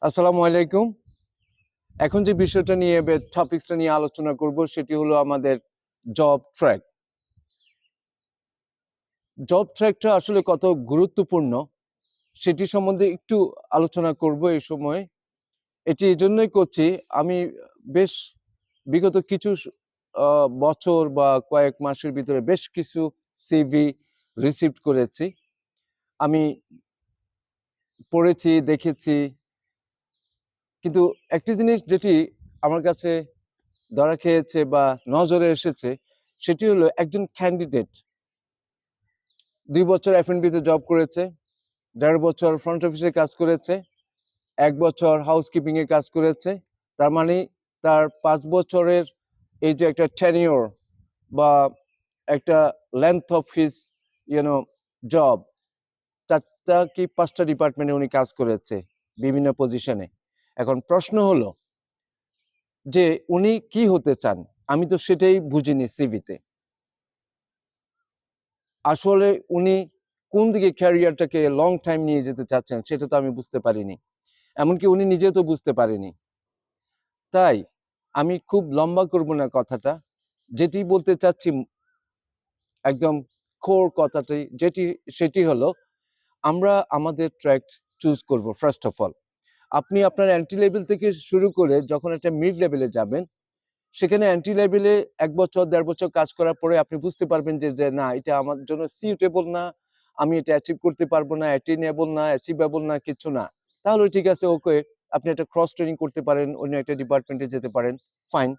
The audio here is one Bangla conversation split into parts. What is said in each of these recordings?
আসসালামু আলাইকুম। এখন যে বিষয়টা নিয়ে টপিকসটা নিয়ে আলোচনা করব সেটি হলো আমাদের জব ট্র্যাক। জব ট্র্যাকটা আসলে কত গুরুত্বপূর্ণ সেটি সম্বন্ধে একটু আলোচনা করব এই সময়। এটি এজন্যই করছি, আমি বেশ বিগত কিছু বছর বা কয়েক মাসের ভিতরে বেশ কিছু সিভি রিসিভড করেছি। আমি পড়েছি, দেখেছি, কিন্তু একটি জিনিস যেটি আমার কাছে ধরা খেয়েছে বা নজরে এসেছে সেটি হলো একজন ক্যান্ডিডেট ২ বছর F&B তে জব করেছে, ১.৫ বছর ফ্রন্ট অফিসে কাজ করেছে, ১ বছর হাউসকিপিং এ কাজ করেছে। তার মানে তার ৫ বছরের এই যে একটা টেনিউর বা একটা লেংথ অফ হিজ জব, ৪টা কি ৫টা ডিপার্টমেন্টে উনি কাজ করেছে বিভিন্ন পজিশনে। এখন প্রশ্ন হলো যে উনি কি হতে চান? আমি তো সেটাই বুঝিনি সিভিতে। আসলে উনি কোন দিকে ক্যারিয়ারটাকে লং টাইম নিয়ে যেতে চাচ্ছেন সেটা তো আমি বুঝতে পারিনি। এমনকি উনি নিজেও তো বুঝতে পারেনি। তাই আমি খুব লম্বা করব না কথাটা। যেটি বলতে চাচ্ছি একদম কোর কথাটি সেটি হলো আমরা আমাদের ট্র্যাক চুজ করব ফার্স্ট অফ অল। আপনি আপনার এন্ট্রি লেভেল থেকে শুরু করে যখন একটা মিড লেভেলে যাবেন, সেখানে এন্ট্রি লেভেলে ১ বছর ১.৫ বছর কাজ করার পরে আপনি বুঝতে পারবেন যে না, এটা আমার জন্য সুইটেবল না, আমি এটা অ্যাচিভ করতে পারবো না, অ্যাটেইনেবল না, অ্যাচিভেবল না, কিছু না। তাহলে ঠিক আছে, ওকে, আপনি একটা ক্রস ট্রেনিং করতে পারেন, অন্য একটা ডিপার্টমেন্টে যেতে পারেন, ফাইন।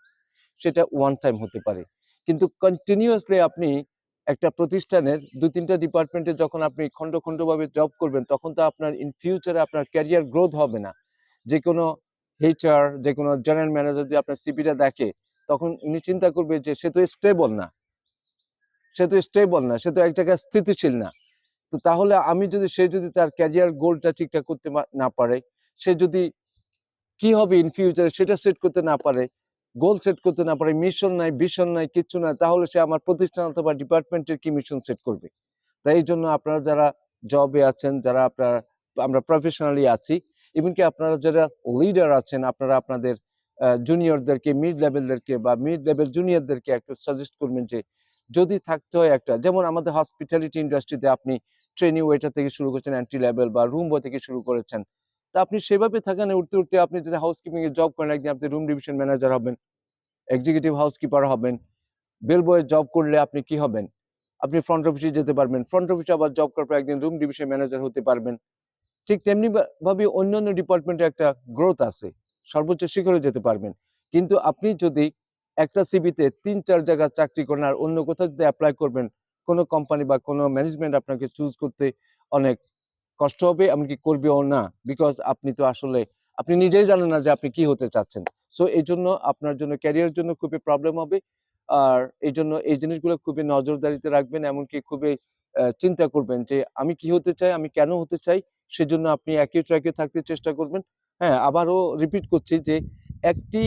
সেটা ওয়ান টাইম হতে পারে। কিন্তু কন্টিনিউয়াসলি আপনি একটা প্রতিষ্ঠানের ২-৩টা ডিপার্টমেন্টে যখন আপনি খন্ড খন্ডভাবে জব করবেন, তখন তো আপনার ইন ফিউচারে আপনার ক্যারিয়ার গ্রোথ হবে না। যেকোনো এইচআর, যেকোনো জেনারেল ম্যানেজার যদি আপনার সিভিটা দেখে, তখন উনি চিন্তা করবে যে সে তো স্টেবল না, সে তো এক জায়গায় স্থিতিশীল না। তো তাহলে সে যদি তার ক্যারিয়ার গোলটা ঠিকঠাক করতে না পারে, সে যদি কি হবে ইন ফিউচারে সেটা সেট করতে না পারে, গোল সেট করতে না পারে, মিশন নাই, ভিশন নাই, কিচ্ছু নাই, তাহলে সে আমার প্রতিষ্ঠান অথবা ডিপার্টমেন্টের কি মিশন সেট করবে? তাই এই জন্য আপনারা যারা জবে আছেন, যারা আমরা প্রফেশনালি আছি, এমনকি আপনারা যারা লিডার আছেন, আপনারা আপনাদের জুনিয়রদেরকে, মিড লেভেলদেরকে বা মিড লেভেল জুনিয়রদেরকে একটু সাজেস্ট করবেন যে যদি থাকতে হয় একটা, যেমন আমাদের হসপিটালিটি ইন্ডাস্ট্রিতে আপনি ট্রেনি ওয়েটার থেকে শুরু করেছেন, এন্ট্রি লেভেল বা রুম বয় থেকে শুরু করেছেন। তা আপনি সেভাবে থাকেন, উঠতে আপনি যদি হাউসকিপিং এ জব করেন, একদিন আপনি রুম ডিভিশন ম্যানেজার হবেন, এক্সিকিউটিভ হাউসকিপার হবেন। বেল বয়ে জব করলে আপনি কি হবেন? আপনি ফ্রন্ট অফিসে যেতে পারবেন। ফ্রন্ট অফিসে আবার জব করার পর একদিন রুম ডিভিশন ম্যানেজার হতে পারবেন। ঠিক তেমনি ভাবে অন্যান্য ডিপার্টমেন্টে একটা গ্রোথ আছে। সর্বোচ্চ শিখরে যেতে পারবেন। কিন্তু আপনি যদি একটা সিভিতে ৩-৪ জায়গায় চাকরি করেন আর অন্য কোথাও যদি এপ্লাই করবেন, কোনো কোম্পানি বা কোনো ম্যানেজমেন্ট আপনাকে চুজ করতে অনেক কষ্ট হবে, এমনকি করবেও না। বিকজ আপনি নিজেই জানেন না যে আপনি কি হতে চাচ্ছেন। সো এইজন্য আপনার জন্য ক্যারিয়ারের জন্য খুবই প্রবলেম হবে। আর এইজন্য এই জিনিসগুলো খুবই নজরদারিতে রাখবেন, এমনকি খুবই চিন্তা করবেন যে আমি কি হতে চাই, আমি কেন হতে চাই? সেজন্য আপনি একই ট্র্যাকে থাকতে চেষ্টা করবেন। হ্যাঁ, আবারও রিপিট করছি যে একটি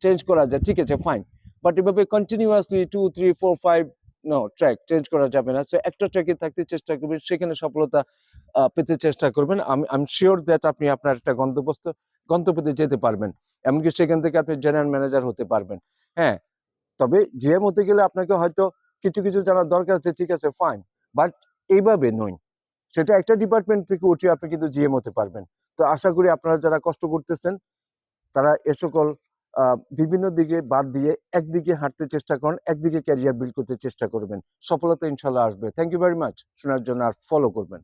চেঞ্জ করা যায়, ঠিক আছে, ফাইন। বাট এভাবে কন্টিনিউয়াসলি 2, 3, 4, 5 নো, ট্র্যাক চেঞ্জ করা যাবে না। সো একটা ট্র্যাকে থাকতে চেষ্টা করবেন, সেখানে সফলতা পেতে চেষ্টা করবেন। আই এম সিওর দ্যাট আপনি আপনার একটা গন্তব্যতে যেতে পারবেন। এমনকি সেখান থেকে আপনি জেনারেল ম্যানেজার হতে পারবেন। হ্যাঁ, তবে জিএম হতে গেলে আপনাকে হয়তো কিছু জানার দরকার আছে, ঠিক আছে, ফাইন। বাট এইভাবে নয়। সেটা একটা ডিপার্টমেন্ট থেকে উঠে আপনি কিন্তু জিএম হতে পারবেন। তো আশা করি আপনারা যারা কষ্ট করতেছেন, তারা এ সকল বিভিন্ন দিকে বাদ দিয়ে একদিকে হাঁটতে চেষ্টা করেন, একদিকে ক্যারিয়ার বিল্ড করতে চেষ্টা করবেন। সফলতা ইনশাআল্লাহ আসবে। থ্যাংক ইউ ভেরি মাচ শোনার জন্য, আর ফলো করবেন।